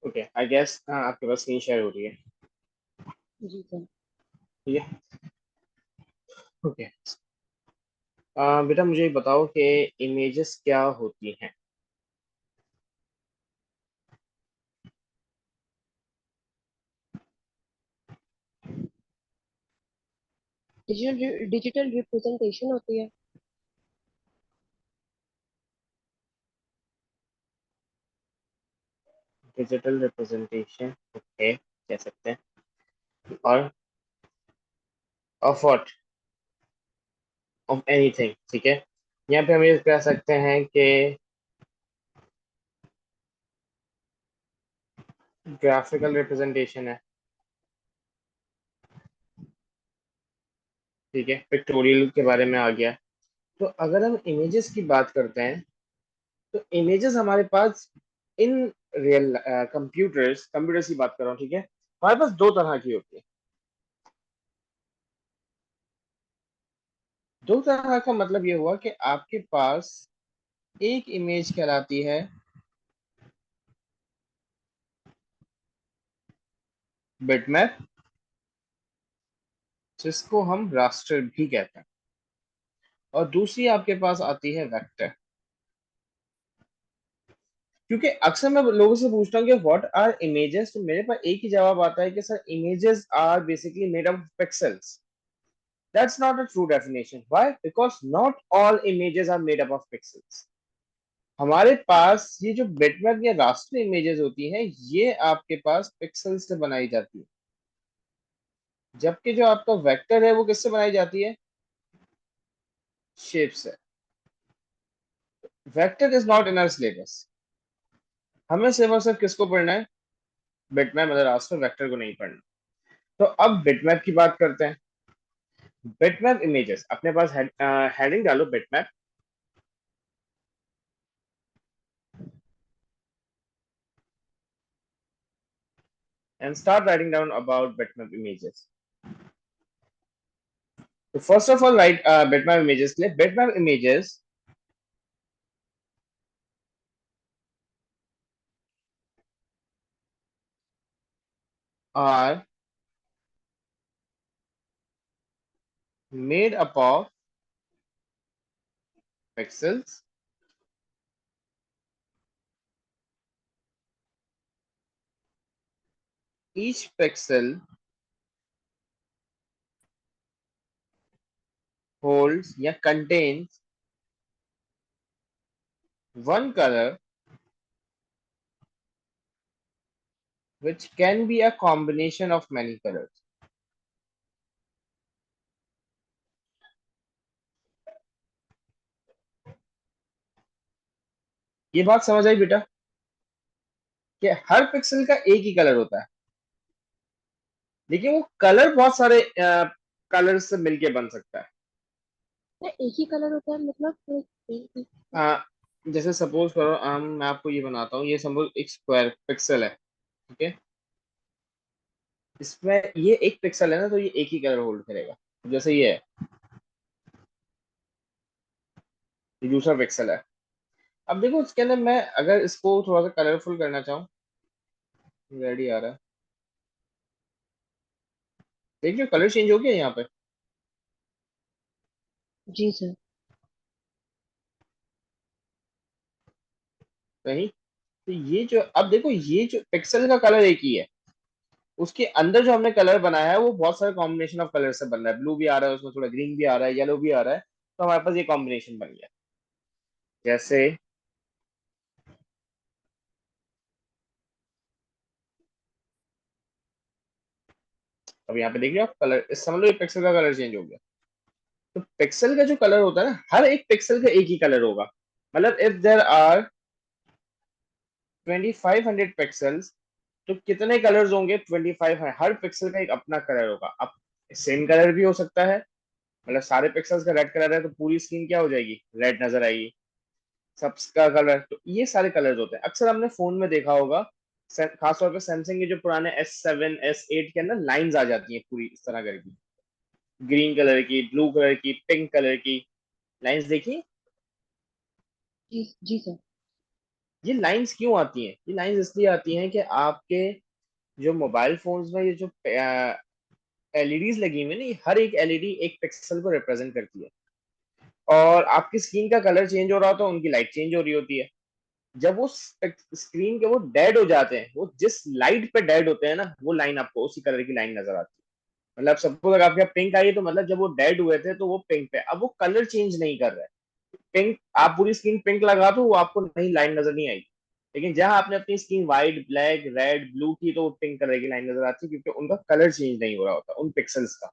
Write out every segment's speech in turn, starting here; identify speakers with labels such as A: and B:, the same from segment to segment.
A: Okay, I guess आपके पास screen share हो रही है।
B: जी सर।
A: ठीक है। ओके। बेटा मुझे बताओ कि इमेजेस क्या होती हैं।
B: डिजिटल रिप्रेजेंटेशन होती है।
A: डिजिटल रिप्रेजेंटेशन, ओके, कह सकते हैं। और ऑफ व्हाट? ऑफ एनीथिंग, ठीक है। यहाँ पे हम ये कह सकते हैं कि ग्राफिकल रिप्रेजेंटेशन है। ठीक है, पिक्टोरियल के बारे में आ गया। तो अगर हम इमेजेस की बात करते हैं, तो इमेजेस हमारे पास इन रियल कंप्यूटर्स कंप्यूटर्स की बात कर रहा हूँ, ठीक है। हमारे पास दो तरह की होती है। दो तरह का मतलब ये हुआ कि आपके पास एक इमेज कहलाती है बिटमैप, जिसको हम रास्टर भी कहते हैं, और दूसरी आपके पास आती है वेक्टर। क्योंकि अक्सर मैं लोगों से पूछता हूँ कि व्हाट आर इमेजेस, तो मेरे पास एक ही जवाब आता है कि sir images are basically made of pixels. That's not a true definition. Why? Because not all images are made up of pixels. हमारे पास ये जो बिटमैप या रास्टर इमेजेस होती हैं, ये आपके पास पिक्सेल्स से बनाई जाती है, जबकि जो आपका वेक्टर है वो किससे बनाई जाती है? शेप से। Vector is not in our syllabus. हमें सिर्फ और सिर्फ किसको पढ़ना है? बिटमैप मतलब रास्टर, वेक्टर को नहीं पढ़ना। तो अब बिटमैप की बात करते हैं। बिटमैप इमेजेस अपने पास हेडिंग डालो bitmap, and start writing down about bitmap images. तो first of all write bitmap images के लिए, bitmap images are made up of pixels. Each pixel holds या contains one color which can be a combination of many colors. ये बात समझ आई बेटा कि हर pixel का एक ही कलर होता है, लेकिन वो कलर बहुत सारे कलर से मिलके बन सकता है।
B: तो एक ही कलर होता है मतलब
A: अ, जैसे सपोज करो, मैं आपको ये बनाता हूँ, ये सपोज एक स्क्वायर पिक्सल है, ठीक है। इसमें ये एक पिक्सल है ना, तो ये एक ही कलर होल्ड करेगा। जैसे ये है, ये दूसरा पिक्सल है। अब देखो इसके अंदर मैं अगर इसको थोड़ा सा कलरफुल करना चाहूँ, रेडी आ रहा है, देखिए कलर चेंज हो गया यहाँ पे।
B: जी सर।
A: नहीं, तो ये जो अब देखो, ये जो पिक्सल का कलर एक ही है, उसके अंदर जो हमने कलर बनाया है वो बहुत सारे कॉम्बिनेशन ऑफ कलर से बन रहा है। ब्लू भी आ रहा है उसमें, थोड़ा ग्रीन भी आ रहा है, येलो भी आ रहा है। तो हमारे पास ये कॉम्बिनेशन बन गया। जैसे अब यहाँ पे देख रहे हो आप, कलर इस समझ लो ये पिक्सल का कलर चेंज हो गया। तो पिक्सल का जो कलर होता है ना, हर एक पिक्सल का एक ही कलर होगा। मतलब इफ देर आर 2500 पिक्सल्स, तो कितने कलर्स होंगे? 25 है। हर पिक्सल का एक अपना कलर होगा। अब सेम कलर भी हो सकता है, मतलब सारे पिक्सल्स का रेड कलर है तो पूरी स्क्रीन क्या हो जाएगी? रेड नजर आएगी। सबका कलर, तो ये सारे कलर्स होते हैं। अक्सर हमने फोन में देखा होगा, खासतौर पे सैमसंग के जो पुराने S7 S8 के अंदर लाइंस आ जाती हैं पूरी इस तरह करके, ग्रीन कलर की, ब्लू कलर की, पिंक कलर की लाइंस देखी।
B: जी जी सर।
A: ये लाइंस क्यों आती हैं? ये लाइंस इसलिए आती हैं कि आपके जो मोबाइल फोन्स में ये जो एलईडीज लगी हुई है ना, ये हर एक एलईडी एक पिक्सल को रिप्रेजेंट करती है। और आपकी स्क्रीन का कलर चेंज हो रहा होता है, उनकी लाइट चेंज हो रही होती है। जब वो स्क्रीन के वो डेड हो जाते हैं, वो जिस लाइट पे डेड होते हैं ना, वो लाइन आपको उसी कलर की लाइन नजर आती है। मतलब सपोज अगर आपके पिंक आई है, तो मतलब जब वो डेड हुए थे तो वो पिंक पे, अब वो कलर चेंज नहीं कर रहा है। पिंक, आप पूरी स्क्रीन पिंक लगा दो, वो आपको नई लाइन नजर नहीं आएगी। लेकिन जहां आपने अपनी screen white, black, red, blue की, तो वो पिंक कलर की लाइन नजर आती है, क्योंकि उनका कलर चेंज नहीं हो रहा होता उन पिक्सल्स का।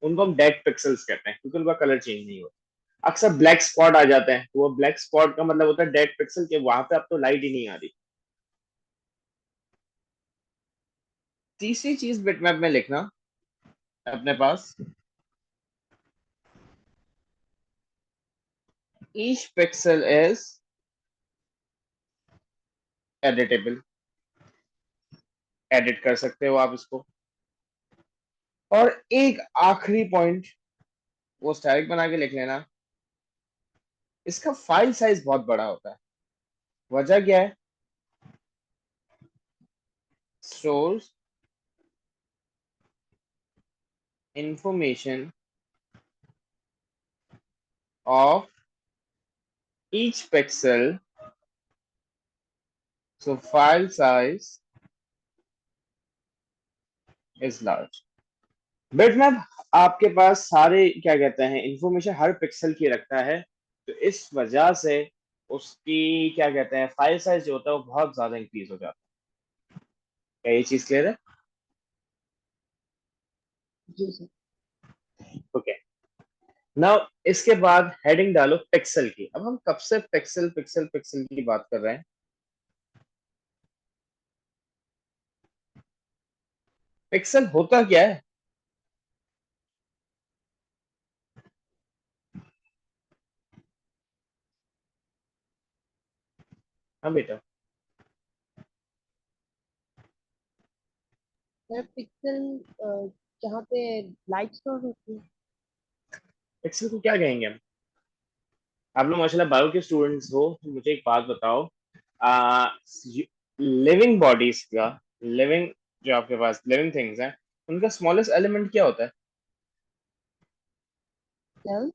A: उनको हम डेड पिक्सल्स कहते हैं, क्योंकि उनका कलर चेंज नहीं होता। अक्सर ब्लैक स्पॉट आ जाते हैं, तो वो ब्लैक स्पॉट का मतलब होता है डेड पिक्सल के, वहां पे अब तो लाइट ही नहीं आ रही। तीसरी चीज बिटमैप में लिखना अपने पास, each pixel is editable, edit कर सकते हो आप इसको। और एक आखिरी पॉइंट, वो स्टाइक बना के लिख लेना, इसका फाइल साइज बहुत बड़ा होता है। वजह क्या है? Stores information of each pixel, so file size is large. Bitmap आपके पास सारे क्या कहते हैं इंफॉर्मेशन हर पिक्सल की रखता है, तो इस वजह से उसकी क्या कहते हैं फाइल साइज जो होता है वो बहुत ज्यादा इंक्रीज हो जाता है। क्या ये चीज क्लियर है?
B: जी सर।
A: ओके। नाउ इसके बाद हेडिंग डालो पिक्सल की। अब हम कब से पिक्सल पिक्सल पिक्सल की बात कर रहे हैं? पिक्सल होता क्या है? हाँ बेटा।
B: सर पिक्सल जहाँ पे लाइट स्टोर होती है।
A: पिक्सल को क्या कहेंगे हम? आप लोग माशाल्लाह बायो के स्टूडेंट्स हो, तो मुझे एक बात बताओ। आ, लिविंग बॉडीज का, लिविंग, जो आपके पास लिविंग थिंग्स हैं, उनका स्मॉलेस्ट एलिमेंट क्या होता है?
B: सेल।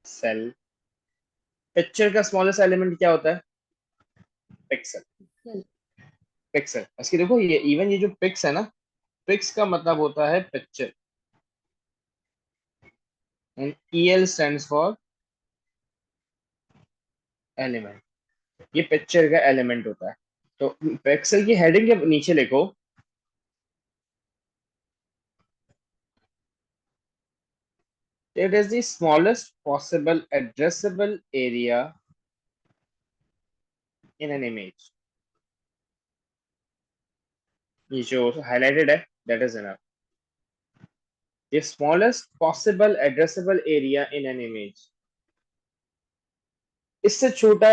A: सेल। पिक्चर का स्मॉलेस्ट एलिमेंट क्या होता है? पिक्सल।
B: सेल।
A: पिक्सल, इसकी देखो, ये इवन ये जो पिक्स है ना, पिक्स का मतलब होता है picture, and EL stands for element. ये पिक्चर का एलिमेंट होता है। तो पिक्सल की हेडिंग के नीचे लिखो, it is the smallest possible addressable area in an image। ये जो हाईलाइटेड है, that is enough. the smallest possible addressable area in an image, इससे छोटा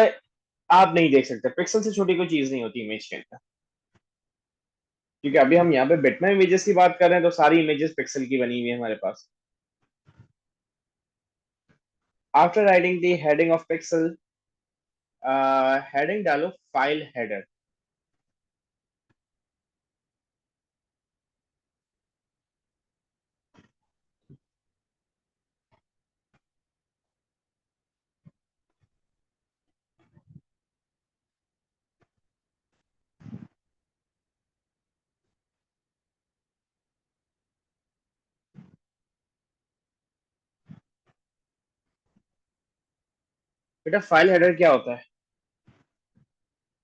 A: आप नहीं देख सकते, पिक्सल से छोटी कोई चीज नहीं होती इमेज के अंदर। क्योंकि अभी हम यहाँ पे बिटमैप इमेजेस की बात कर रहे हैं, तो सारी इमेजेस पिक्सल की बनी हुई है हमारे पास। After writing the heading of pixel, heading डालो फाइल हेडर। बेटा फाइल हेडर क्या होता है?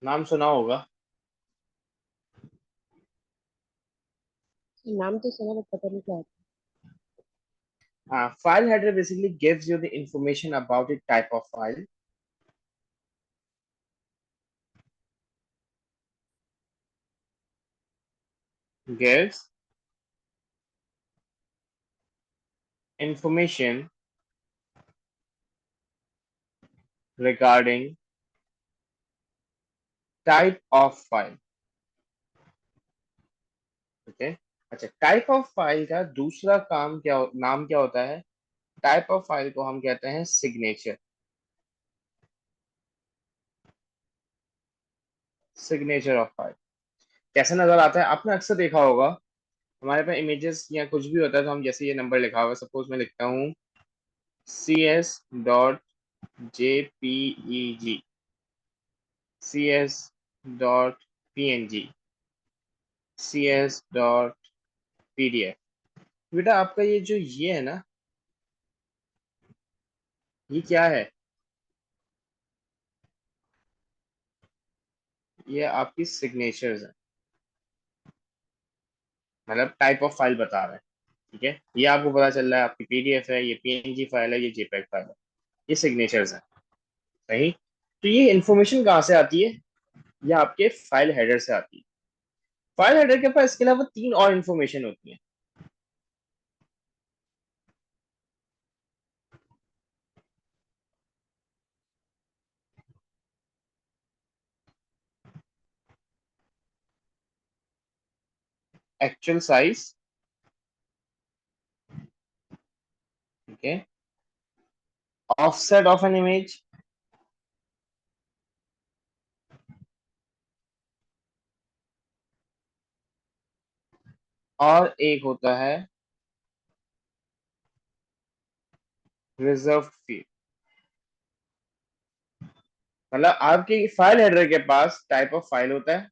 A: नाम सुना होगा।
B: नाम तो सुना बट पता नहीं क्या होता
A: File header basically gives you the information about the type of file, gives information regarding type of file। Okay. अच्छा, टाइप ऑफ फाइल का दूसरा काम क्या नाम क्या होता है? टाइप ऑफ फाइल को हम कहते हैं सिग्नेचर। सिग्नेचर ऑफ फाइल कैसे नजर आता है? आपने अक्सर देखा होगा, हमारे पास इमेजेस या कुछ भी होता है तो हम जैसे ये नंबर लिखा हुआ है, सपोज मैं लिखता हूँ CS.JPEG, CS.PNG, CS.PDF। बेटा आपका ये जो ये है ना, ये क्या है? ये आपकी सिग्नेचर्स है, मतलब टाइप ऑफ फाइल बता रहा है। ठीक है, ये आपको पता चल रहा है आपकी पीडीएफ है, ये पीएनजी फाइल है, ये जेपीईजी फाइल है, ये सिग्नेचर्स है। सही। तो ये इन्फॉर्मेशन कहाँ से आती है? ये आपके फाइल हेडर से आती है। फाइल हेडर के पास इसके अलावा तीन और इन्फॉर्मेशन होती है। एक्चुअल साइज, ठीक है, ऑफसेट ऑफ एन इमेज, और एक होता है रिजर्व फील्ड। मतलब आपकी फाइल हेडर के पास टाइप ऑफ फाइल होता है,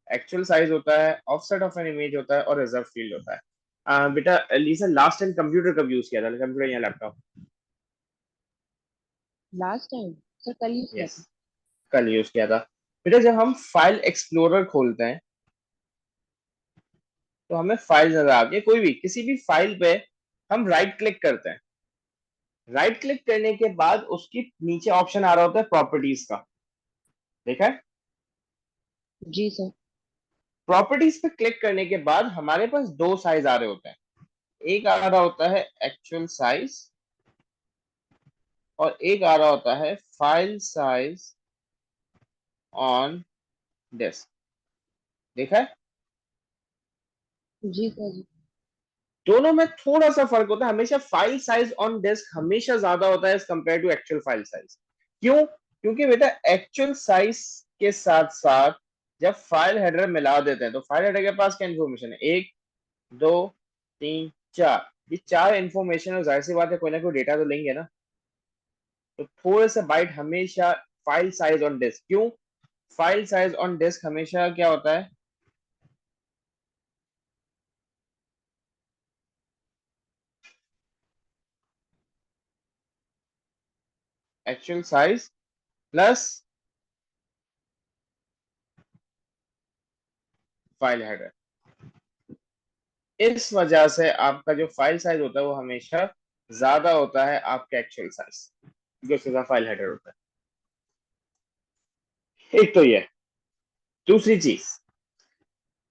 A: एक्चुअल साइज होता है, ऑफसेट ऑफ एन इमेज होता है, और रिजर्व फील्ड होता है। बेटा लीसा, लास्ट टाइम कंप्यूटर कब यूज किया था? कंप्यूटर या लैपटॉप?
B: लास्ट टाइम सर कल यूज किया
A: यस,
B: था।
A: कल यूज किया था। बेटा जब हम फाइल एक्सप्लोरर खोलते हैं तो हमें फाइल नजर आती है, कोई भी किसी भी फाइल पे हम राइट क्लिक करते हैं। राइट क्लिक करने के बाद उसकी नीचे ऑप्शन आ रहा होता है प्रॉपर्टीज का, देखा है?
B: जी सर।
A: प्रॉपर्टीज पे क्लिक करने के बाद हमारे पास दो साइज आ रहे होते हैं। एक आ रहा होता है एक्चुअल साइज, और एक आ रहा होता है फाइल साइज ऑन डिस्क। देखा है?
B: जी सर जी।
A: दोनों में थोड़ा सा फर्क होता है। हमेशा फाइल साइज ऑन डिस्क हमेशा ज्यादा होता है as compare to actual file size. क्यों? क्योंकि बेटा एक्चुअल साइज के साथ साथ जब फाइल हेडर मिला देते हैं तो फाइल हेडर के पास क्या इन्फॉर्मेशन है? एक, दो, तीन, चार, ये चार इन्फॉर्मेशन, और जाहिर सी बात है कोई ना कोई डेटा तो लेंगे ना। तो थोड़े से बाइट हमेशा फाइल साइज ऑन डिस्क। क्यों? फाइल साइज ऑन डिस्क हमेशा क्या होता है? Actual size plus file header. इस वजह से आपका जो फाइल साइज होता है वो हमेशा ज्यादा होता है आपके एक्चुअल साइज, जो सीधा फाइल हेडर होता है। एक तो ये। दूसरी चीज,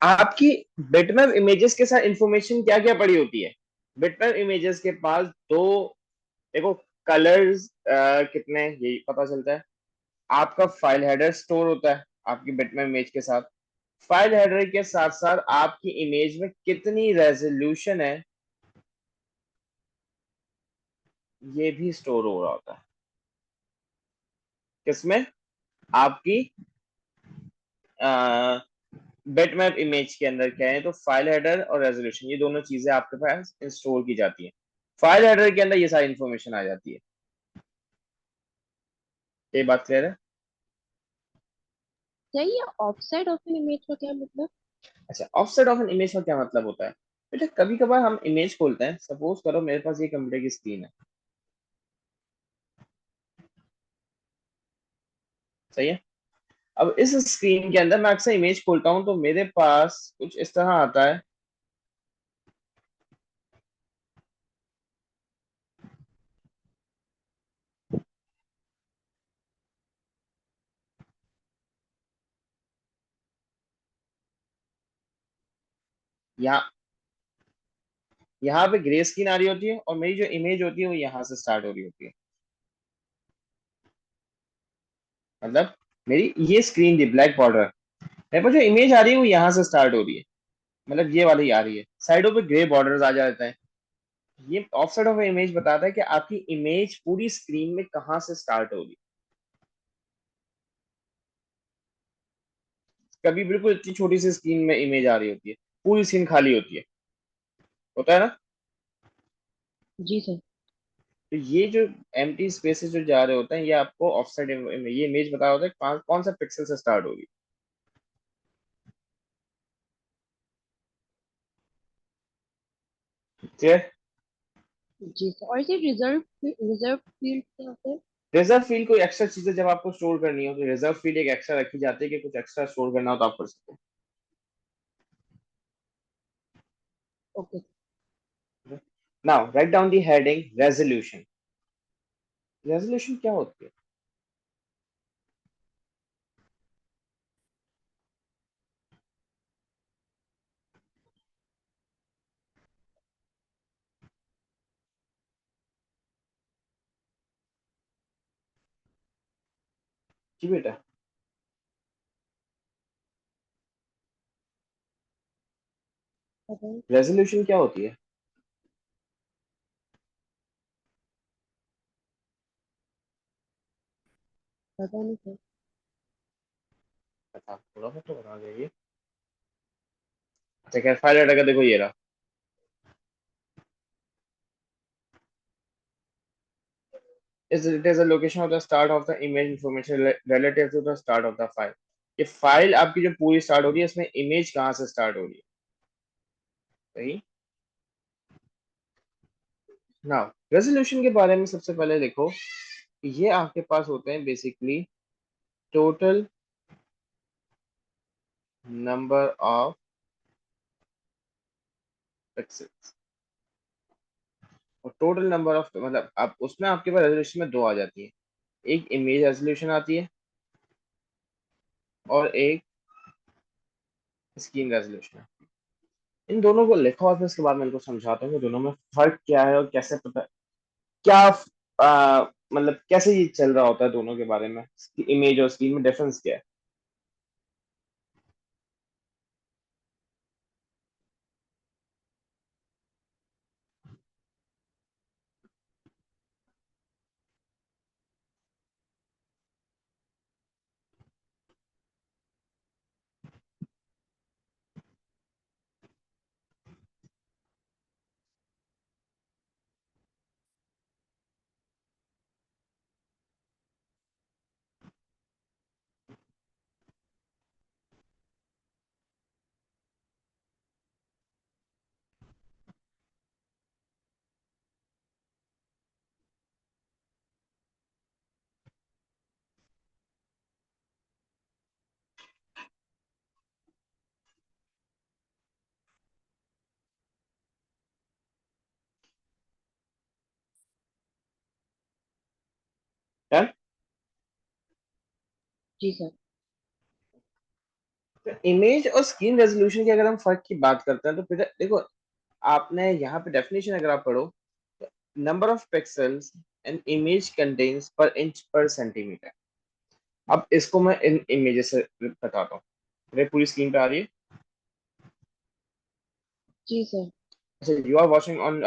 A: आपकी बिटमैप इमेजेस के साथ इंफॉर्मेशन क्या क्या पड़ी होती है? बिटमैप इमेजेस के पास दो, देखो, कलर्स कितने हैं, यही पता चलता है। आपका फाइल हेडर स्टोर होता है आपकी बिटमैप इमेज के साथ। फाइल हेडर के साथ साथ आपकी इमेज में कितनी रेजोल्यूशन है, ये भी स्टोर हो रहा होता है। किसमें? आपकी बिटमैप इमेज के अंदर क्या है? तो फाइल हेडर और रेजोल्यूशन, ये दोनों चीजें आपके पास इंस्टॉल की जाती है। फाइल हेडर के अंदर ये सारी इंफॉर्मेशन आ जाती है। ये बात क्लियर है?
B: सही है। ऑफसेट ऑफ एन इमेज का क्या मतलब?
A: अच्छा, ऑफसेट ऑफ एन इमेज का क्या मतलब होता है? बेटा कभी कभार हम इमेज खोलते हैं, सपोज करो मेरे पास ये कंप्यूटर की स्क्रीन है, सही है। अब इस स्क्रीन के अंदर मैं अक्सर इमेज खोलता हूं तो मेरे पास कुछ इस तरह आता है। यहाँ यहाँ पे ग्रे स्क्रीन आ रही होती है, और मेरी जो इमेज होती है वो यहाँ से स्टार्ट हो रही होती है। मतलब मेरी ये स्क्रीन थी, ब्लैक बॉर्डर, मेरे पास जो इमेज आ रही है वो यहाँ से स्टार्ट हो रही है। मतलब ये वाली आ रही है, साइडों पे ग्रे बॉर्डर्स आ जाते हैं। ये ऑफसेट ऑफ इमेज बताता है कि आपकी इमेज पूरी स्क्रीन में कहाँ से स्टार्ट होगी। कभी बिल्कुल इतनी छोटी सी स्क्रीन में इमेज आ रही होती है, पूरी स्क्रीन खाली होती है, होता है ना।
B: जी सर।
A: तो ये जो एम्प्टी स्पेसेस जो जा रहे होते हैं, ये आपको ऑफसेट ये इमेज बता होता है कौन कौन सा पिक्सल से स्टार्ट होगी। ठीक है।
B: जी सर, और इसे रिजर्व फील्ड क्या होता है?
A: रिजर्व फील्ड कोई एक्स्ट्रा चीजें जब आपको स्टोर करनी हो, तो रिजर्व फील्ड एक एक्स्ट्रा रखी जाती है कि कुछ एक्स्ट्रा स्टोर करना हो तो आप कर सकते
B: ओके।
A: हो। Now write down the heading resolution. Resolution क्या होती है? जी बेटा,
B: पता नहीं।
A: रेजोल्यूशन क्या होती है?
B: पता नहीं सर।
A: बता, थोड़ा सा तो बता देगी। अच्छा, क्या फाइल हटा देखो, ये रहा। is it is a location of the start of the image information relative to the start of the file। ये फाइल आपकी जो पूरी स्टार्ट हो रही है, इसमें इमेज कहाँ से स्टार्ट हो रही है? सही। नाउ रेजोल्यूशन के बारे में सबसे पहले देखो, ये आपके पास होते हैं basically total number of pixels. और टोटल नंबर ऑफ मतलब आप उसमें आपके पास रेजोल्यूशन में दो आ जाती है, एक इमेज रेजोल्यूशन आती है और एक स्क्रीन रेजोल्यूशन। इन दोनों को लिखो और फिर उसके बाद मैं इनको समझाता हूँ कि दोनों में फर्क क्या है और कैसे पता क्या मतलब कैसे ये चल रहा होता है दोनों के बारे में, इमेज और स्क्रीन में डिफरेंस क्या है। है
B: जी सर।
A: तो इमेज और स्क्रीन रेजोल्यूशन की अगर हम फर्क की बात करते हैं तो फिर देखो, आपने यहाँ पे डेफिनेशन अगर आप पढ़ो, number of pixels an image contains पर इंच पर सेंटीमीटर। अब इसको मैं इन इमेजेस से बताता हूँ। मेरे पूरी स्क्रीन पे आ रही है।
B: जी सर।
A: अच्छा, you are watching on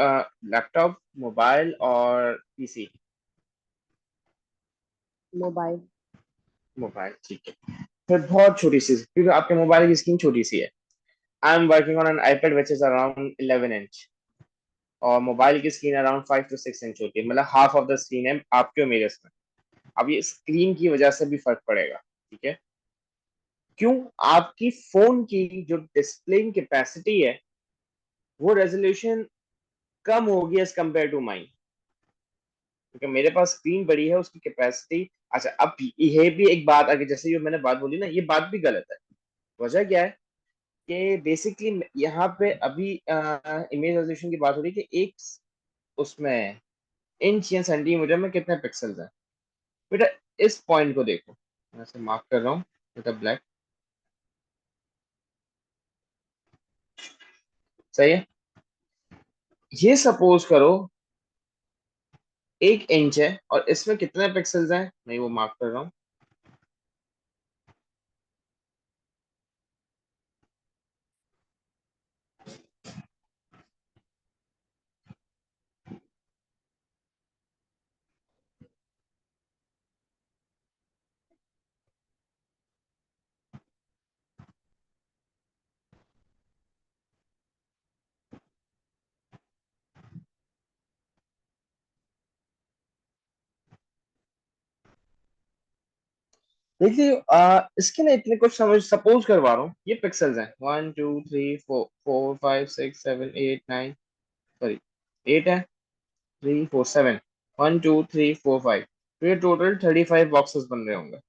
A: laptop, mobile और पीसी?
B: मोबाइल।
A: मोबाइल, ठीक है। फिर बहुत छोटी सी, क्योंकि आपके मोबाइल की स्क्रीन छोटी सी है। I am working on an iPad which is around 11 inch, और मोबाइल की स्क्रीन अराउंड 5 to 6 इंच होती है, मतलब हाफ ऑफ द स्क्रीन है आपके और मेरे में। अब ये स्क्रीन की वजह से भी फर्क पड़ेगा, ठीक है। क्यों? आपकी फोन की जो डिस्प्ले कैपेसिटी है, वो रेजोल्यूशन कम होगी एज कम्पेयर टू माइन, क्योंकि मेरे पास स्क्रीन बड़ी है, उसकी कैपेसिटी। अच्छा, अब ये भी एक बात, अगर जैसे जो मैंने बात बोली ना, ये बात भी गलत है। वजह क्या है कि बेसिकली यहाँ पे अभी इमेज रेजोल्यूशन की बात हो रही है कि एक उसमें इंच या सेंटीमीटर में कितने पिक्सल्स हैं। बेटा, इस पॉइंट को देखो, मैं इसे मार्क कर रहा हूँ बेटा, ब्लैक। सही है। ये सपोज करो 1 इंच है और इसमें कितने पिक्सल्स हैं, मैं वो मार्क कर रहा हूँ। देखिए इसके ना इतने कुछ समझ सपोज करवा रहा हूँ, ये पिक्सल्स हैं 1 2 3 4 4 5 6 7 8 9, सॉरी 8 है, 3 4 7, 1 2 3 4 5, तो ये टोटल 35 बॉक्सेस बन रहे होंगे।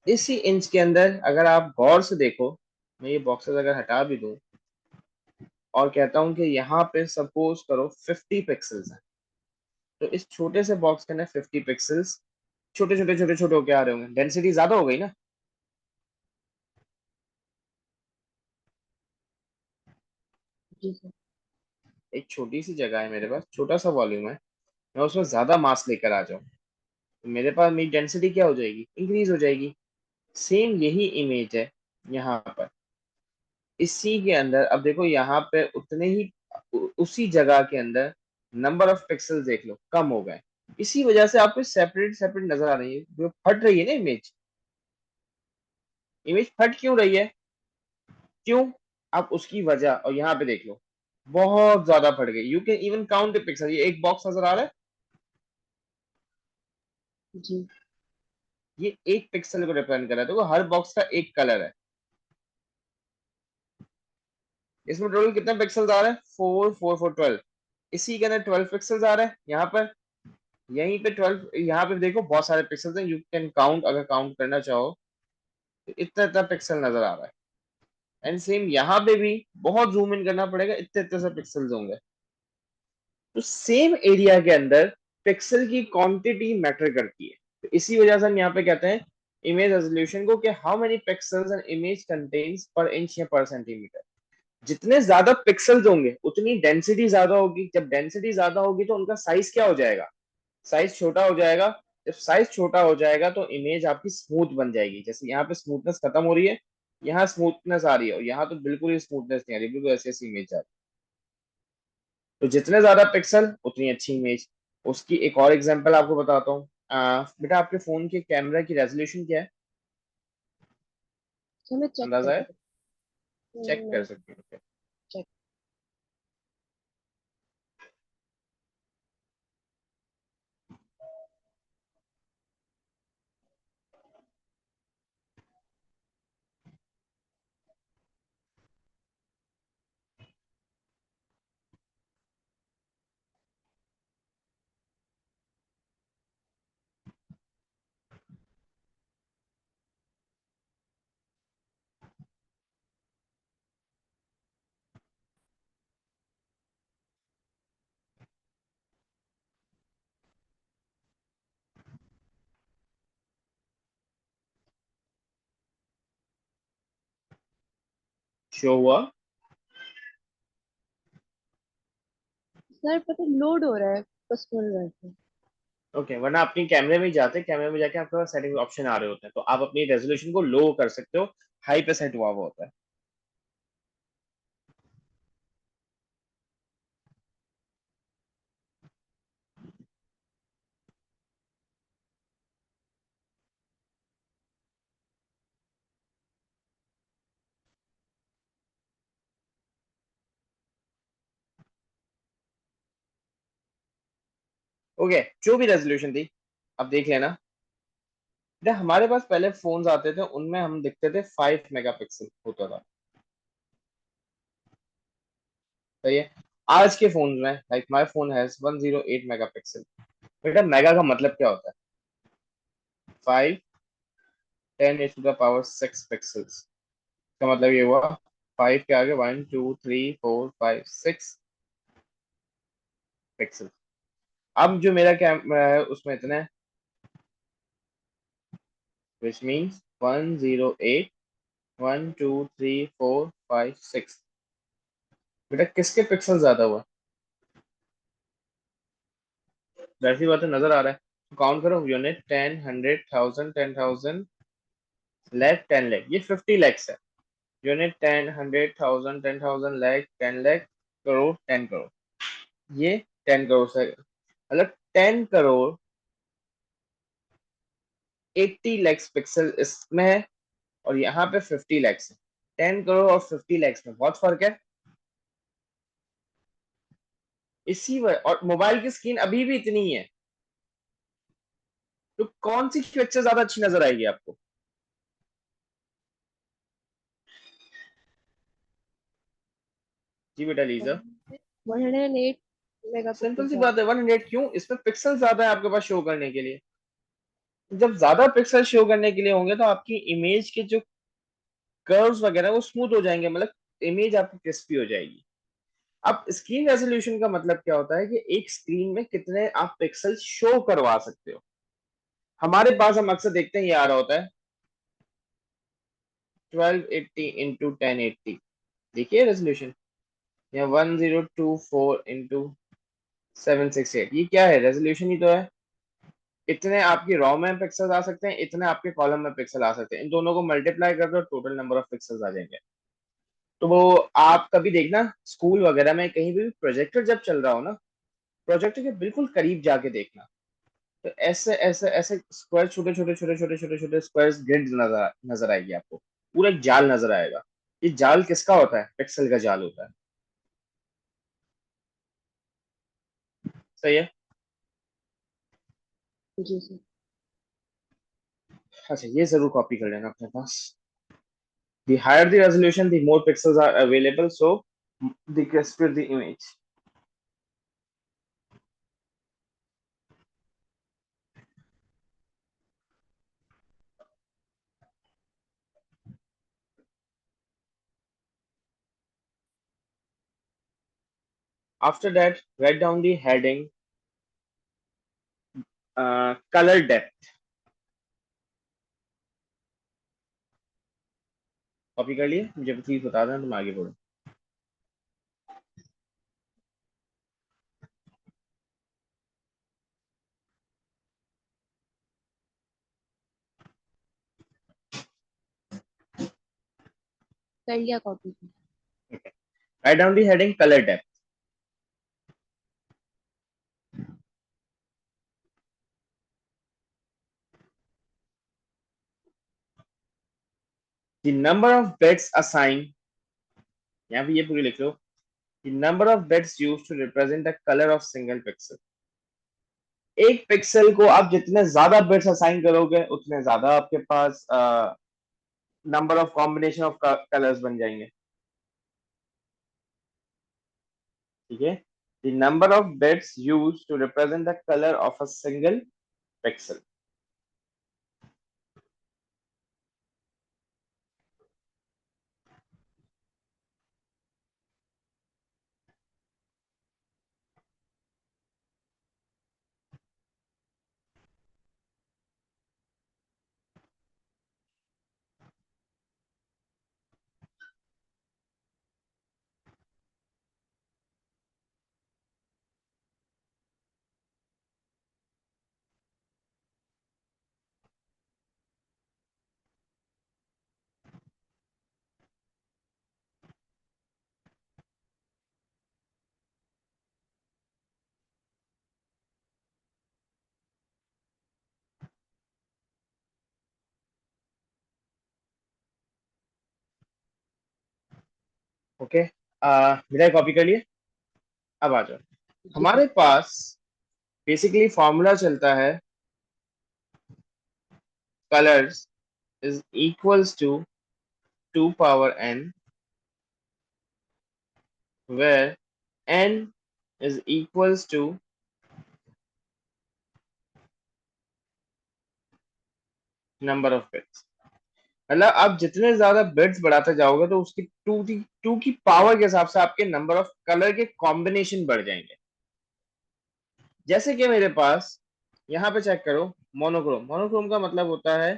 A: इसी इंच के अंदर अगर आप गौर से देखो, मैं ये बॉक्सेस अगर हटा भी दूं और कहता हूं कि यहाँ पे सपोज करो 50 पिक्सल्स हैं, तो इस छोटे से बॉक्स के अंदर 50 पिक्सल्स छोटे छोटे छोटे छोटे होके आ रहे होंगे, डेंसिटी ज्यादा हो गई ना।
B: जी सर।
A: एक छोटी सी जगह है मेरे पास, छोटा सा वॉल्यूम है, मैं उसमें ज्यादा मास लेकर आ जाऊं, तो मेरे पास मेरी डेंसिटी क्या हो जाएगी, इंक्रीज हो जाएगी। सेम यही इमेज है यहाँ पर, इसी के अंदर अब देखो यहाँ पे उतने ही उसी जगह के अंदर नंबर ऑफ पिक्सल देख लो कम हो गए, इसी वजह से आपको सेपरेट सेपरेट नजर आ रही है, जो फट रही है ना इमेज। इमेज फट क्यों रही है, क्यों, आप उसकी वजह और यहाँ पे देख लो, बहुत ज्यादा फट गई। You can even count the pixel, ये एक बॉक्स नजर आ रहा है,
B: जी
A: ये एक पिक्सल को रिप्रेजेंट कर रहा है, देखो हर बॉक्स का एक कलर है, इसमें टोटल कितने पिक्सल्स आ रहे हैं, 4 4 4 12, इसी के अंदर 12 पिक्सल्स आ रहे हैं यहाँ पर, यहीं पे 12, यहाँ पे देखो बहुत सारे पिक्सल्स हैं, यू कैन काउंट, अगर काउंट करना चाहो तो इतना इतना पिक्सल नजर आ रहा है। एंड सेम यहाँ पे भी बहुत जूम इन करना पड़ेगा, इतने इतने से पिक्सल्स होंगे। तो सेम एरिया के अंदर पिक्सल की क्वांटिटी मैटर करती है, तो इसी वजह से हम यहाँ पे कहते हैं इमेज रेजोल्यूशन को कि how many pixels an image contains पर इंच या पर सेंटीमीटर। जितने ज्यादा पिक्सल्स होंगे उतनी डेंसिटी ज्यादा होगी, जब डेंसिटी ज्यादा होगी तो उनका साइज क्या हो जाएगा, साइज छोटा हो जाएगा। जब साइज छोटा हो जाएगा तो इमेज आपकी स्मूथ बन जाएगी, जैसे यहाँ पे स्मूथनेस खत्म हो रही है, यहाँ स्मूथनेस आ रही है, और यहाँ तो बिल्कुल ही स्मूथनेस नहीं आ रही, बिल्कुल ऐसी ऐसी इमेज आ रही है। तो जितने ज्यादा पिक्सल उतनी अच्छी इमेज। उसकी एक और एग्जांपल आपको बताता हूँ। बेटा आपके फोन के कैमरा की रेजोल्यूशन क्या है,
B: सर, मैं चेक
A: अंदाजा
B: कर
A: है,
B: रही
A: चेक
B: हूँ।
A: कर
B: मैं
A: सकते हो।
B: चेक।
A: शो हुआ।
B: सर पता लोड हो रहा है कस्टमर वर्क।
A: ओके, वरना अपनी कैमरे में ही जाते, कैमरे में जाके आपके पास सेटिंग ऑप्शन आ रहे होते हैं, तो आप अपनी रेजोल्यूशन को लो कर सकते हो, हाई पे सेट हुआ हुआ होता है। ओके, जो भी रेजोल्यूशन थी, अब देख लेना। जब हमारे पास पहले फोन्स आते थे उनमें हम दिखते थे 5 मेगापिक्सल होता था, सही है। आज के फोन में like my phone has 108 megapixel. बेटा मेगा का मतलब क्या होता है, 5 10 to the power 6 पिक्सल्स, का मतलब ये हुआ 5 के आगे 1 2 3 4 5 6 पिक्सल। अब जो मेरा कैमरा है उसमें इतना है, विच मीन्स 108, 1 2 3 4 5 6। बेटा किसके पिक्सल ज्यादा हुआ, वैसी बात है, नजर आ रहा है, काउंट करो, यूनिट 10 100 1000 10,000 लैख 10 लाख, ये 50 लैक्स है। यूनिट 10 100 1000 10,000 लैख 10 लाख करोड़ 10 करोड़, ये 10 करोड़ से मतलब 10 करोड़ 80 लैक्स पिक्सल इसमें है, और यहाँ पे 50 लैक्स है। 10 करोड़ और 50 लैक्स में बहुत फर्क है। इसी वजह, और मोबाइल की स्क्रीन अभी भी इतनी ही है, तो कौन सी पिक्चर ज्यादा अच्छी नजर आएगी आपको? जी बेटा लीजा।
B: 108 मेगापिक्सल
A: सिंपल सी
B: का।
A: बात है, 100 क्यों? इसमें पिक्सल ज्यादा है आपके पास शो करने के लिए। जब ज्यादा पिक्सल शो करने के लिए होंगे तो आपकी इमेज के जो कर्व्स वगैरह वो स्मूथ हो जाएंगे, मतलब इमेज आपकी क्रिस्पी हो जाएगी। अब स्क्रीन रेजोल्यूशन का मतलब क्या होता है कि एक स्क्रीन में कितने आप पिक्सल शो करवा सकते हो। हमारे पास हम अक्सर देखते हैं ये आ रहा होता है 1280 इंटू 1080, देखिए रेजोल्यूशन, या 1024 इंटू 768, ये क्या है? रेजोल्यूशन ही तो है। इतने आपकी रॉ में पिक्सल आ सकते हैं, इतने आपके कॉलम में पिक्सल आ सकते हैं, इन दोनों को मल्टीप्लाई कर दो, टोटल नंबर ऑफ पिक्सल्स आ जाएंगे। तो वो आप कभी देखना स्कूल वगैरह में कहीं भी प्रोजेक्टर जब चल रहा हो ना, प्रोजेक्टर के बिल्कुल करीब जाके देखना, तो ऐसे ऐसे ऐसे स्क्वायर, छोटे छोटे छोटे छोटे छोटे छोटे स्क्वायर्स, ग्रिड नजर नजर आएगी आपको, पूरा एक जाल नजर आएगा। ये जाल किसका होता है? पिक्सल का जाल होता है। सही है।
B: जी सर।
A: अच्छा ये जरूर कॉपी कर लेना अपने पास। The higher the resolution, the more pixels are available, so the crisper the image. After that, write down the heading, color depth. Copy कर लिए? मुझे प्लीज बता देना, तुम आगे बढ़ो।
B: कर लिया copy.
A: Okay. Write down the heading, color depth. The number of bits assigned, यहाँ पे ये पूरी लिख लो, the number of bits used to represent the color of single pixel. एक पिक्सल को आप जितने ज्यादा बिट्स असाइन करोगे उतने ज्यादा आपके पास number of combination of colours बन जाएंगे। ठीक है, the number of bits used to represent the color of a single pixel. Okay, मेरा कॉपी कर लिए। अब आ जाओ,
B: जी सर।
A: हमारे पास बेसिकली फॉर्मूला चलता है colours is equals to 2 power n, where n is equals to number of bits। मतलब आप जितने ज्यादा बिट्स बढ़ाते जाओगे तो उसकी टू की पावर के हिसाब से आपके नंबर ऑफ कलर के कॉम्बिनेशन बढ़ जाएंगे। जैसे कि मेरे पास यहाँ पे चेक करो, मोनोक्रोम। मोनोक्रोम का मतलब होता है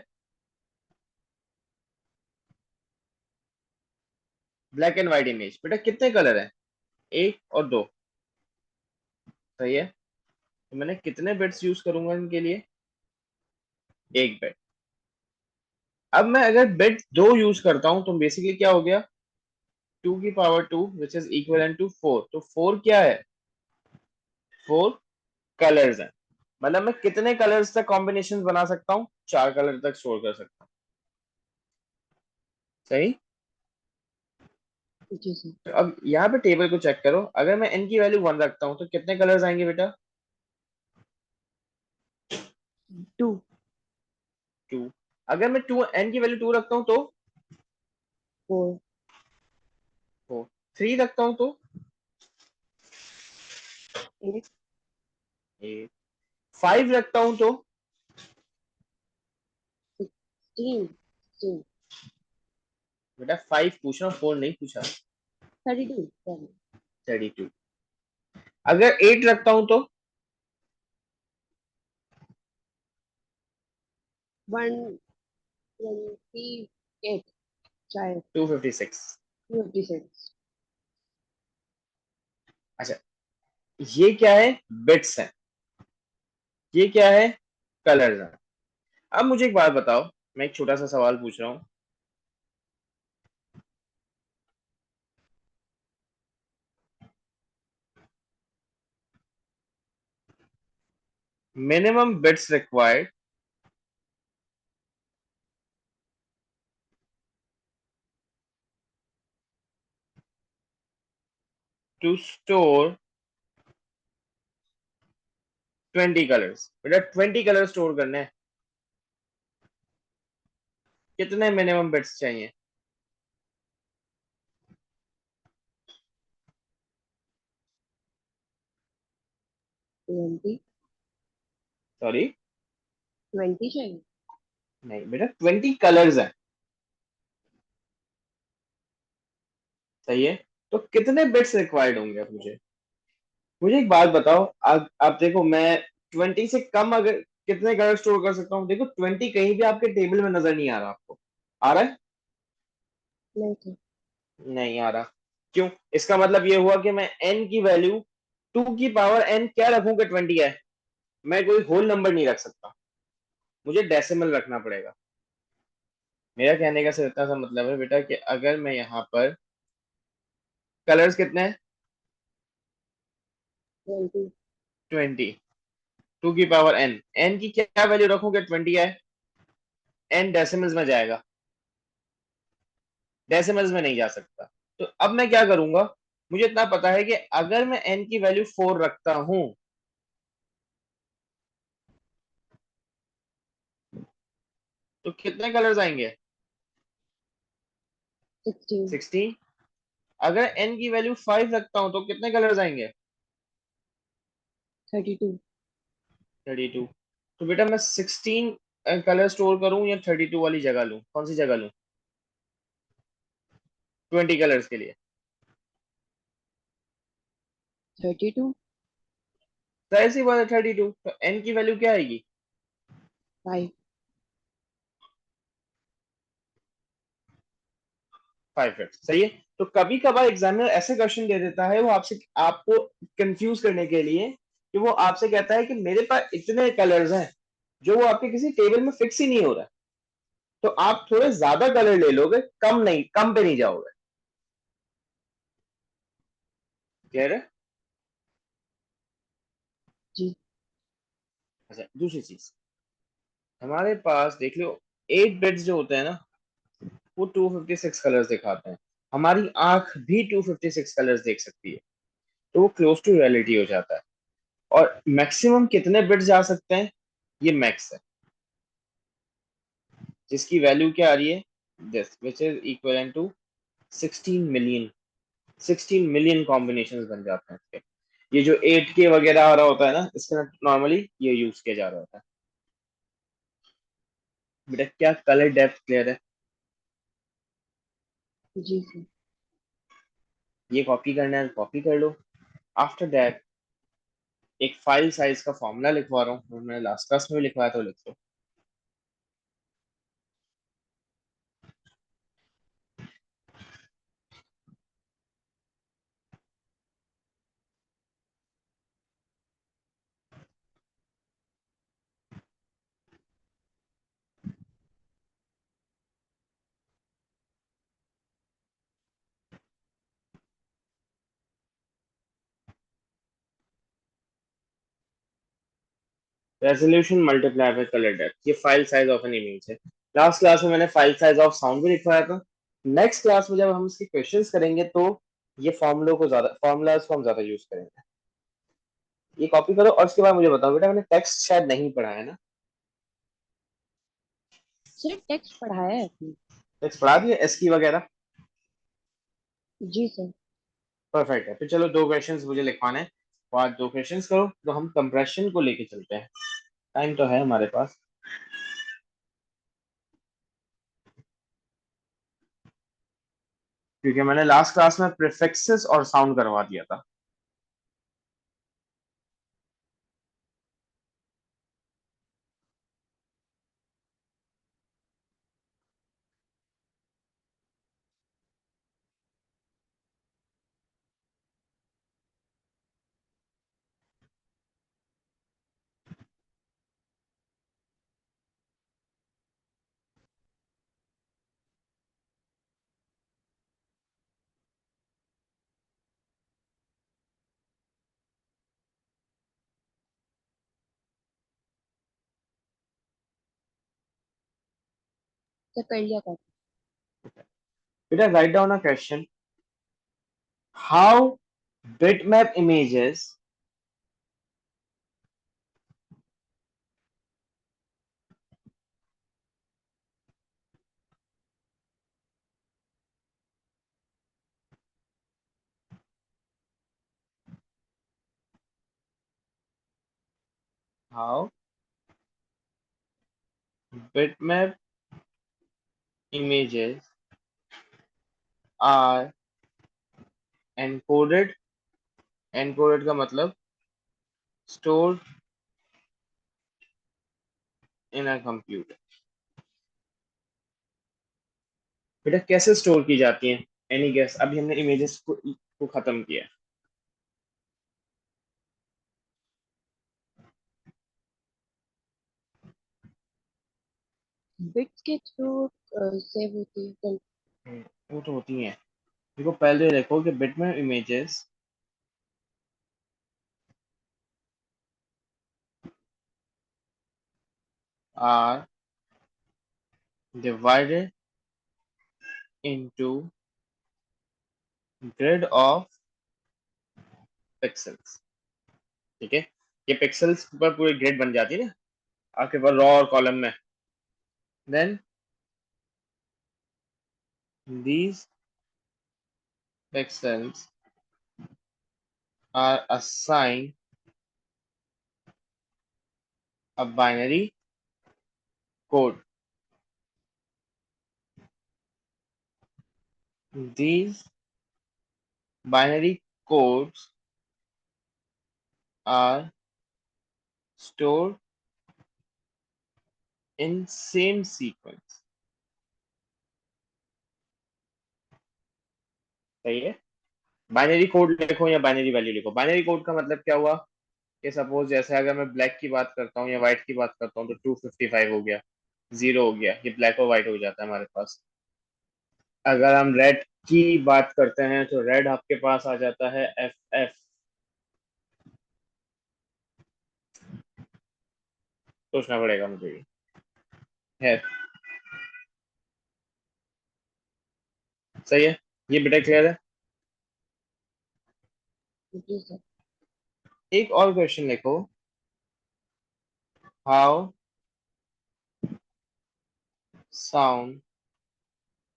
A: ब्लैक एंड व्हाइट इमेज। बेटा कितने कलर हैं? एक और दो, सही है। तो मैंने कितने बिट्स यूज करूंगा इनके लिए? एक बिट। अब मैं अगर बिट दो यूज करता हूं तो बेसिकली क्या हो गया, 2 की power 2 which is equal to 4। तो 4 क्या है? 4 कलर्स हैं। मतलब मैं कितने कलर्स तक कॉम्बिनेशन बना सकता हूँ? 4 कलर तक स्टोर कर सकता हूँ। सही।
B: जी सर।
A: तो अब यहाँ पे टेबल को चेक करो, अगर मैं n की वैल्यू 1 रखता हूँ तो कितने कलर्स आएंगे बेटा?
B: 2।
A: 2। अगर मैं टू n की वैल्यू 2 रखता हूँ तो
B: 4।
A: 4। 3 रखता हूँ तो
B: 8।
A: 8। 5 रखता हूँ तो
B: 16। 16।
A: बेटा 5 पूछ रहा हूँ, 4 नहीं पूछा।
B: 32। सॉरी।
A: 32। अगर 8 रखता हूँ तो
B: 128 शायद।
A: 256।
B: 256।
A: अच्छा, ये क्या है? बिट्स है। ये क्या है? कलर्स है। अब मुझे एक बात बताओ, मैं एक छोटा सा सवाल पूछ रहा हूँ। Minimum bits required to store 20 colours. बेटा 20 कलर स्टोर करने हैं, कितने मिनिमम बिट्स चाहिए?
B: 20।
A: सॉरी,
B: 20 चाहिए।
A: नहीं बेटा, 20 कलर्स हैं। सही है। तो कितने बिट्स रिक्वायर्ड होंगे? अब मुझे एक बात बताओ, आप देखो, मैं 20 से कम अगर कितने कलर स्टोर कर सकता हूँ? देखो 20 कहीं भी आपके टेबल में नजर नहीं आ रहा, आपको आ रहा है?
B: नहीं सर।
A: नहीं आ रहा। क्यों? इसका मतलब ये हुआ कि मैं n की वैल्यू 2 की पावर n क्या रखूं कि 20 है। मैं कोई होल नंबर नहीं रख सकता, मुझे डेसिमल रखना पड़ेगा। मेरा कहने का सिर्फ इतना सा मतलब है बेटा कि अगर मैं यहाँ पर कलर्स कितने हैं?
B: 20।
A: 20। 2 की पावर n की क्या वैल्यू रखूं कि 20 है? n डेसिमल्स में जाएगा, डेसिमल्स में नहीं जा सकता। तो अब मैं क्या करूंगा? मुझे इतना पता है कि अगर मैं n की वैल्यू 4 रखता हूं तो कितने कलर्स आएंगे?
B: 16।
A: 16। अगर n की वैल्यू 5 रखता हूं तो कितने कलर्स आएंगे?
B: 32।
A: 32। तो बेटा मैं 16 कलर स्टोर करूं या 32 वाली जगह लूं? कौन सी जगह लूं 20 कलर्स के लिए?
B: 32।
A: जाहिर सी बात है 32। तो n की वैल्यू क्या आएगी?
B: 5।
A: 5। सही है। तो कभी कभार एग्जामिनर ऐसे क्वेश्चन दे देता है, वो आपसे आपको कंफ्यूज करने के लिए, कि वो आपसे कहता है कि मेरे पास इतने कलर्स हैं जो वो आपके किसी टेबल में फिक्स ही नहीं हो रहा है, तो आप थोड़े ज्यादा कलर ले लोगे, कम नहीं, कम पे नहीं जाओगे। क्लियर है?
B: जी।
A: अच्छा, दूसरी चीज, हमारे पास देख लो 8 बिट्स जो होते हैं ना, वो 256 कलर्स दिखाते हैं। हमारी आंख भी 256 कलर्स देख सकती है, तो वो क्लोज टू रियलिटी हो जाता है। और मैक्सिमम कितने बिट्स जा सकते हैं, ये मैक्स है, जिसकी वैल्यू क्या आ रही है? This which is equal to 16 million. 16 million combinations बन जाते हैं इसके। ये जो 8K वगैरह आ रहा होता है ना, इसके नॉर्मली ये यूज किया जा रहा होता है। बेटा क्या कलर डेप्थ क्लियर है?
B: जी सर।
A: ये कॉपी करना है कॉपी कर लो। आफ्टर दैट एक फाइल साइज का फॉर्मूला लिखवा रहा हूँ, मैंने लास्ट क्लास में भी लिखवाया, तो लिख लो। Resolution multiply by colour depth, ये file size of an image है। लास्ट क्लास में मैंने फाइल साइज ऑफ साउंड भी लिखवाया था। नेक्स्ट क्लास में जब हम इसके क्वेश्चंस करेंगे तो ये फॉर्मूलाज को हम ज्यादा यूज करेंगे। ये कॉपी करो और उसके बाद मुझे बताओ बेटा, मैंने टेक्स्ट शायद नहीं पढ़ा है ना?
B: सर टेक्स्ट पढ़ाया है आपने?
A: टेक्स्ट पढ़ा दिया एस की वगैरह?
B: जी सर।
A: परफेक्ट है। तो चलो 2 क्वेश्चंस मुझे लिखवाने हैं, तो आज 2 क्वेश्चंस करो, तो हम कंप्रेशन को लेके चलते हैं। टाइम तो है हमारे पास, क्योंकि मैंने लास्ट क्लास में प्रीफिक्सेस और साउंड करवा दिया था।
B: सर कर लिया कॉपी।
A: बेटा write down a question, how bitmap images how bitmap images are encoded, encoded का मतलब stored in a computer। बेटा कैसे स्टोर की जाती हैं? Any guess? अभी हमने इमेजेस को खत्म किया।
B: बिट्स के थ्रू सेव होती है सर।
A: वो तो होती हैं। देखो पहले देखो कि bitmap images are divided into grid of pixels। ठीक है, ये पिक्सल्स पर पूरी ग्रिड बन जाती है ना आपके पास, रो और कॉलम में। Then these pixels are assigned a binary code। These binary codes are stored in same sequence। सही है? बाइनरी कोड लिखो या बाइनरी वैल्यू लिखो। बाइनरी कोड का मतलब क्या हुआ कि सपोज जैसे अगर मैं ब्लैक की बात करता हूँ या व्हाइट की बात करता हूँ तो 255 हो गया, 0 हो गया, ये ब्लैक और व्हाइट हो जाता है हमारे पास। अगर हम रेड की बात करते हैं तो रेड आपके पास आ जाता है एफ एफ। सोचना पड़ेगा मुझे ये है। सही है, ये बेटा क्लियर है?
B: जी सर।
A: एक और क्वेश्चन लिखो, how sound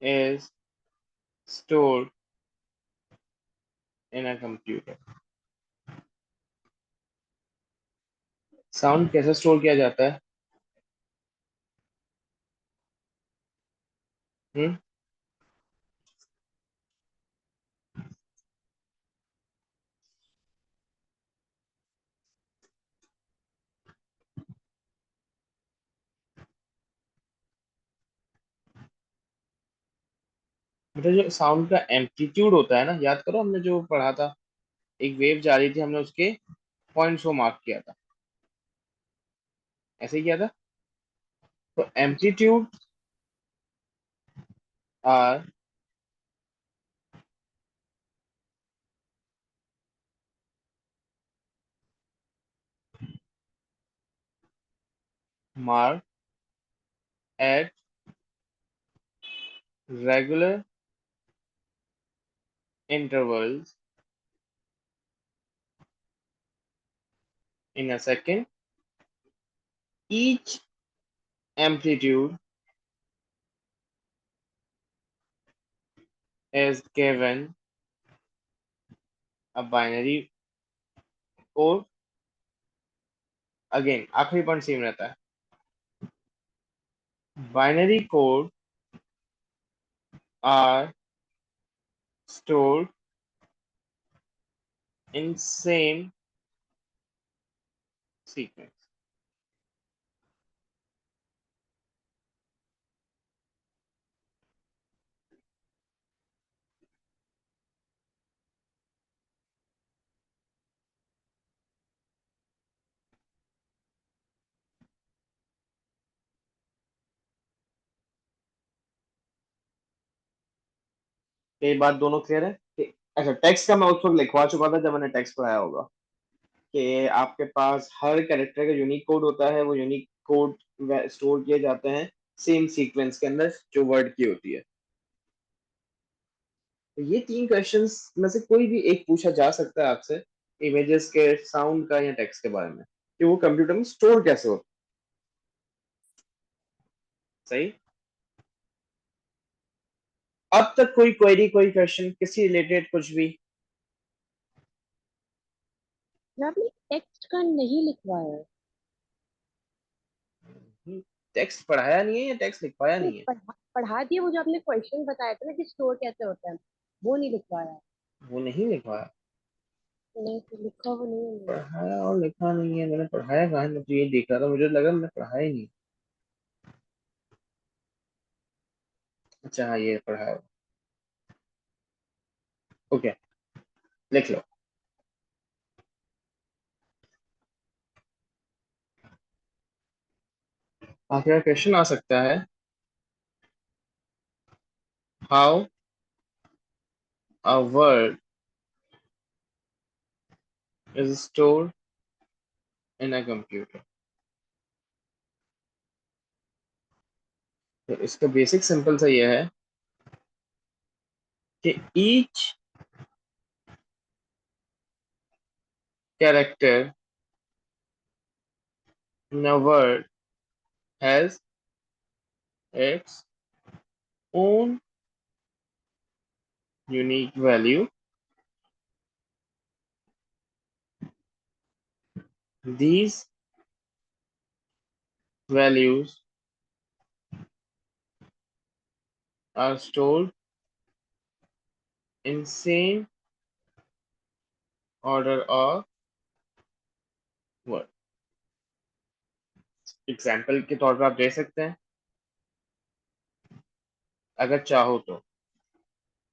A: is stored in a computer. Sound कैसे स्टोर किया जाता है? हम्म, बेटा जो साउंड का एम्पलीट्यूड होता है ना, याद करो हमने जो पढ़ा था, एक वेव जा रही थी, हमने उसके पॉइंट्स को मार्क किया था, ऐसे ही किया था। तो amplitude are mark at regular intervals in a second. Each amplitude is given a binary code. Again, आखिरी पॉइंट सेम रहता है. Binary code are stored in same sequence. ये बात दोनों क्लियर है कि अच्छा टेक्स्ट का मैं उस वक्त लिखवा चुका था जब मैंने टेक्स्ट पढ़ाया होगा कि आपके पास हर कैरेक्टर का यूनिक कोड होता है, वो यूनिक कोड स्टोर किए जाते हैं सेम सीक्वेंस के अंदर जो वर्ड की होती है. तो ये तीन क्वेश्चंस में से कोई भी एक पूछा जा सकता है आपसे इमेजेस के, साउंड का या टेक्स्ट के बारे में कि वो कंप्यूटर में स्टोर कैसे होता है. सही. अब तक कोई क्वेरी, कोई क्वेश्चन किसी रिलेटेड कुछ भी?
B: मैं अपने टेक्स्ट का नहीं लिखवाया है।
A: टेक्स्ट पढ़ाया नहीं है या टेक्स्ट लिखवाया
B: नहीं,
A: नहीं है?
B: पढ़ा दिया, वो जो आपने क्वेश्चन बताया था ना कि स्टोर कैसे होता है, वो नहीं लिखवाया है।
A: वो नहीं लिखवाया.
B: नहीं, तो लिखा हुआ नहीं है मैंने।
A: पढ़ाया और लिखा नहीं है. मैंने पढ़ाया कहाँ है? मैं तो ये देख रहा था, मुझे लगा मैंने पढ़ाया ही नहीं. अच्छा हाँ, ये पढ़ाया. ओके, लिख लो. आपका क्वेश्चन आ सकता है, how a word is stored in a computer. तो इसका बेसिक सिंपल सा ये है कि each character in a word has its own unique value. These values are stored in same order of word. Example के तौर पर आप दे सकते हैं अगर चाहो तो.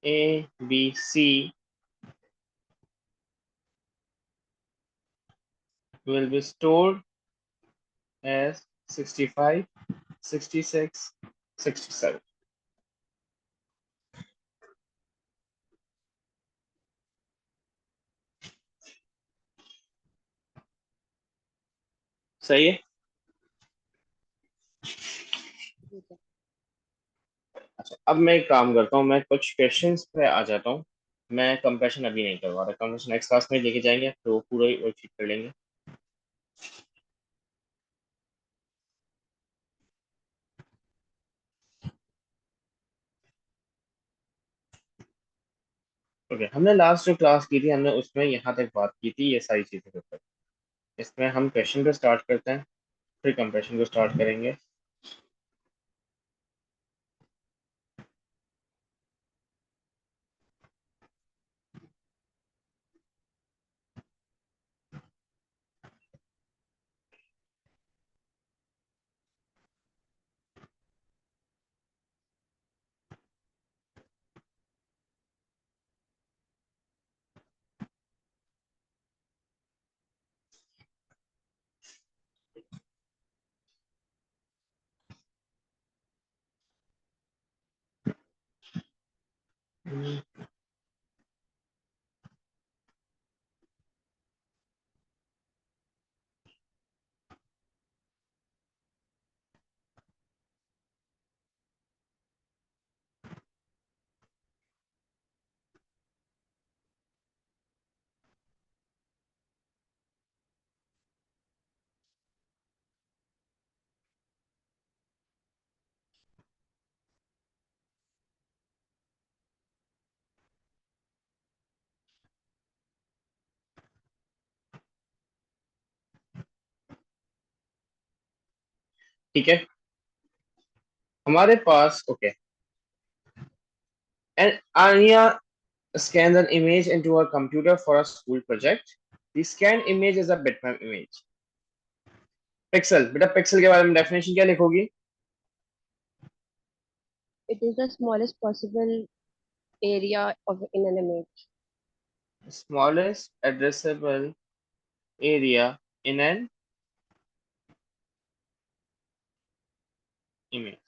A: A, B, C will be stored as 65, 66, 67. सही है.
B: ठीक है।
A: अच्छा, अब मैं एक काम करता हूँ, मैं कुछ क्वेश्चंस पे आ जाता हूँ. मैं कंप्रेशन अभी नहीं करवा रहा, कंप्रेशन नेक्स्ट क्लास में लेके जाएंगे तो वो पूरा ही वर्कशीट कर लेंगे. ओके, हमने लास्ट जो क्लास की थी हमने उसमें यहाँ तक बात की थी ये सारी चीजें के ऊपर. इसमें हम क्वेश्चन को स्टार्ट करते हैं, फिर कंप्रेशन को स्टार्ट करेंगे. ठीक है, हमारे पास ओके, एंड आनिया scans an image into a computer for a school project. The scanned image is a bitmap image. Pixel, बेटा पिक्सल के बारे में डेफिनेशन क्या लिखोगी?
B: It is the smallest possible area of in an image.
A: Smallest addressable area in an image.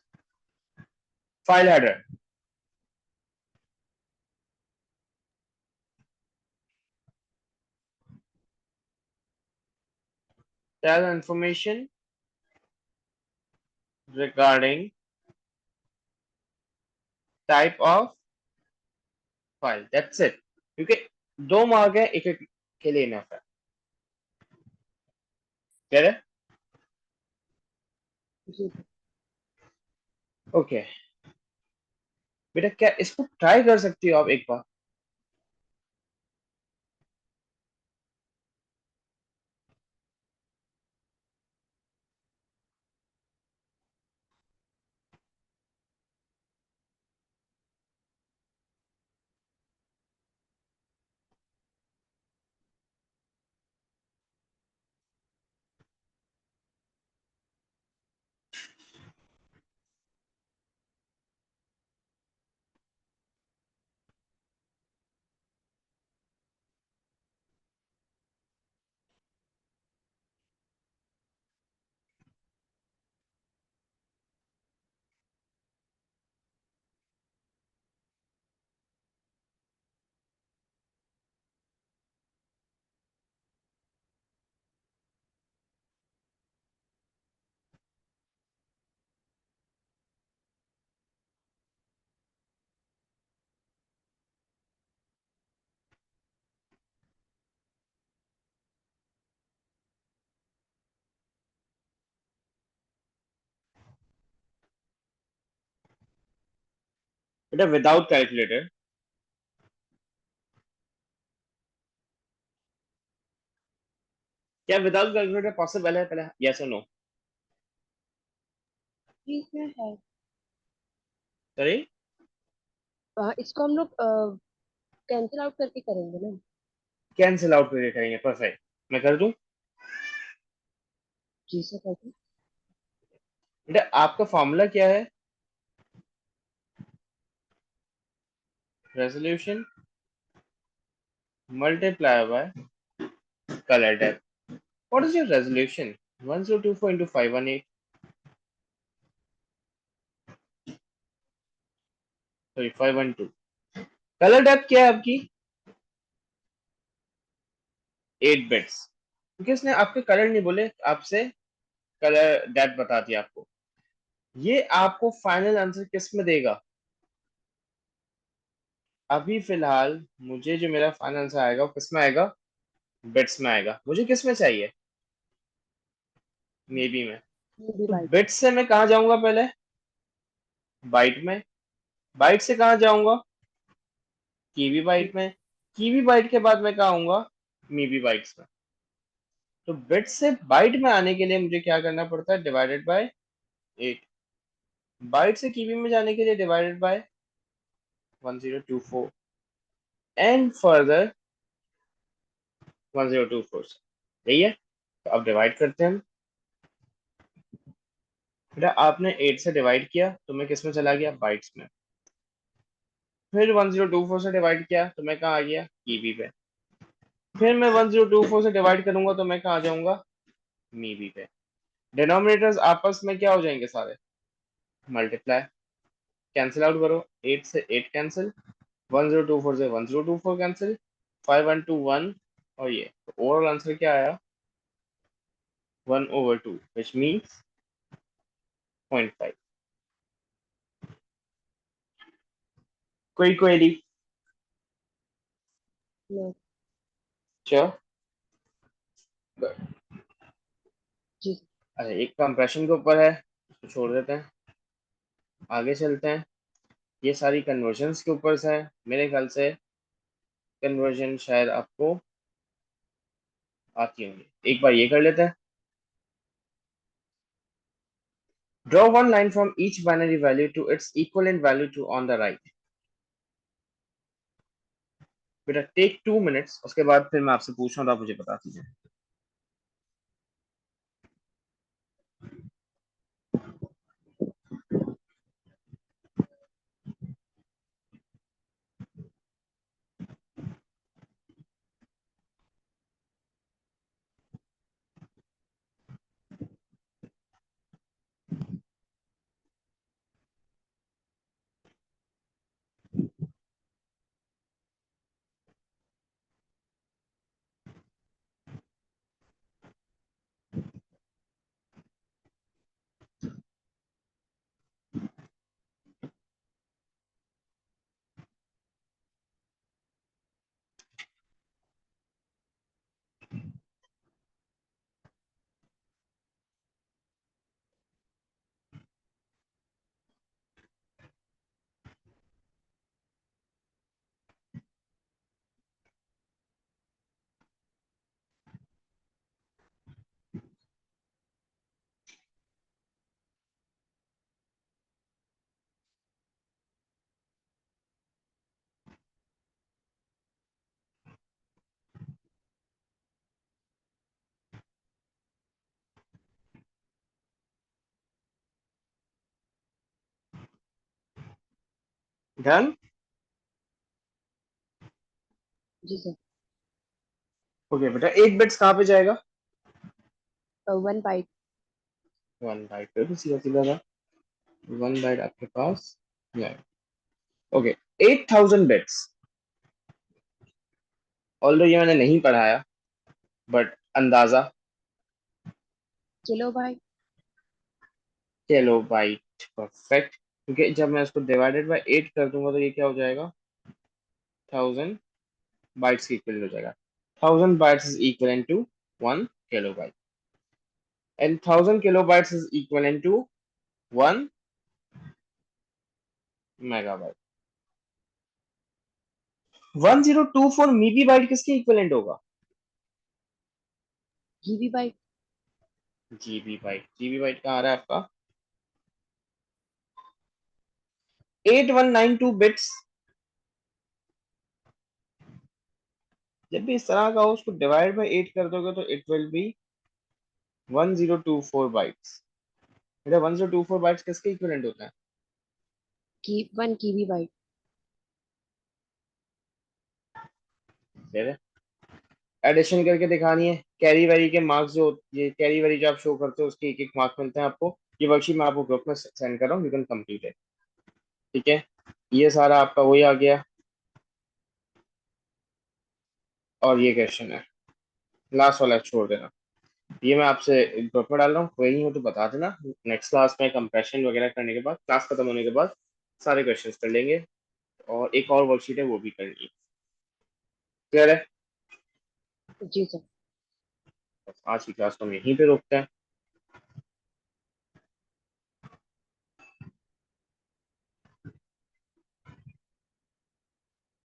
A: File header. Tell information regarding type of file. That's it. क्योंकि 2 mark है, एक एक के लिए इनफ है। Get it?
B: जी sir.
A: Okay बेटा, क्या इसको ट्राई कर सकती हो आप एक बार? बेटा विदाउट कैलकुलेटर, क्या विदाउट कैलकुलेटर पॉसिबल है? पहले यस और नो।
B: जी इसमें है।
A: सॉरी,
B: इसको हम लोग कैंसिल आउट करके करेंगे ना।
A: कैंसिल आउट करके करेंगे, परफेक्ट। मैं कर दूं?
B: जी सर करते।
A: बेटा आपका फॉर्मूला क्या है? Resolution multiply by colour depth. What is your resolution? 1024 into 518, sorry 512। Colour depth क्या है आपकी? 8 बिट्स। क्योंकि इसने आपके कलर नहीं बोले, आपसे कलर डेप्थ बता दिया आपको। ये आपको फाइनल आंसर किस में देगा? अभी फिलहाल मुझे जो मेरा फाइनल आंसर आएगा वो किस में आएगा? बिट्स में आएगा। मुझे किस में चाहिए? मे बी में।
B: ये भी
A: तो
B: बाइक।
A: बिट्स से मैं कहाँ जाऊंगा पहले? बाइट में। बाइट से कहाँ जाऊंगा? कीवी बाइट में। कीवी बाइट के बाद मैं कहाँ आऊंगा? मीबी बाइट्स में। तो बिट से बाइट में आने के लिए मुझे क्या करना पड़ता है? Divided by 8। बाइट से कीवी में जाने के लिए डिवाइडेड बाय 1024 एंड फर्दर 1024 से। यही है। तो अब डिवाइड करते हैं हम। बेटा आपने 8 से डिवाइड किया तो मैं किस में चला गया? बाइट्स में। फिर 1024 से डिवाइड किया तो मैं कहाँ आ गया? कीवी पे। फिर मैं 1024 से डिवाइड करूंगा तो मैं कहाँ आ जाऊंगा? मीबी पे। डिनोमिनेटर्स आपस में क्या हो जाएंगे? सारे मल्टीप्लाई। कैंसिल आउट करो, 8 से 8 कैंसिल, 1024 से 1024 कैंसिल, 5121, और ये ओवरऑल आंसर क्या आया? 1/2 विच मीन्स 0.5। कोई क्वेरी?
B: नो।
A: श्योर?
B: जी सर।
A: अच्छा, एक कंप्रेशन के ऊपर है, इसको छोड़ देते हैं, आगे चलते हैं। ये सारी कन्वर्जन्स के ऊपर से है। मेरे ख्याल से कन्वर्जन शायद आपको आती होंगी। एक बार ये कर लेते हैं। Draw one line from each binary value to its equivalent value to on the right. बेटा टेक 2 minutes, उसके बाद फिर मैं आपसे पूछ रहा हूँ, आप मुझे बता दीजिए। डन।
B: जी सर।
A: ओके बेटा 8 बिट्स कहाँ पे जाएगा?
B: 1 बाइट।
A: 1 बाइट पे भी सीधा सीधा था। 1 बाइट आपके पास जाएगा। Okay 8000 bits. ऑल्दो ये मैंने नहीं पढ़ाया, बट अंदाजा।
B: किलोबाइट।
A: किलोबाइट परफेक्ट, क्योंकि जब मैं इसको डिवाइडेड बाय 8 कर दूंगा तो ये क्या हो जाएगा? 1000 बाइट्स की इक्वल हो जाएगा। 1000 bytes is equal to 1 kilobyte, and 1000 kilobytes is equal to 1 megabyte. 1024 MiB byte किसके इक्वलेंट होगा?
B: GB byte.
A: GB byte. GB byte कहाँ आ रहा है आपका? 8192 बिट्स। जब भी इस तरह का हो उसको डिवाइड बाय 8 कर दोगे तो इट विल बी 1024 बाइट्स। बेटा 1024 बाइट्स किसके इक्विवेलेंट होता है?
B: की 1 कीबी बाइट।
A: एडिशन करके दिखानी है। कैरी वैरी के मार्क्स जो, ये कैरी वैरी जो आप शो करते हो उसके एक एक मार्क्स मिलते हैं आपको। ये वर्कशीट मैं आपको ग्रुप में सेंड कर रहा हूँ, यू कैन कंप्लीट इट। ठीक है, ये सारा आपका वही आ गया, और ये क्वेश्चन है लास्ट वाला, छोड़ देना। ये मैं आपसे ग्रुप में डाल रहा हूँ, कोई नहीं हो तो बता देना। नेक्स्ट क्लास में कंप्रेशन वगैरह करने के बाद, क्लास खत्म होने के बाद सारे क्वेश्चंस कर लेंगे, और एक और वर्कशीट है वो भी करनी है। क्लियर है?
B: जी सर।
A: आज की क्लास को हम यहीं पे रोकते हैं।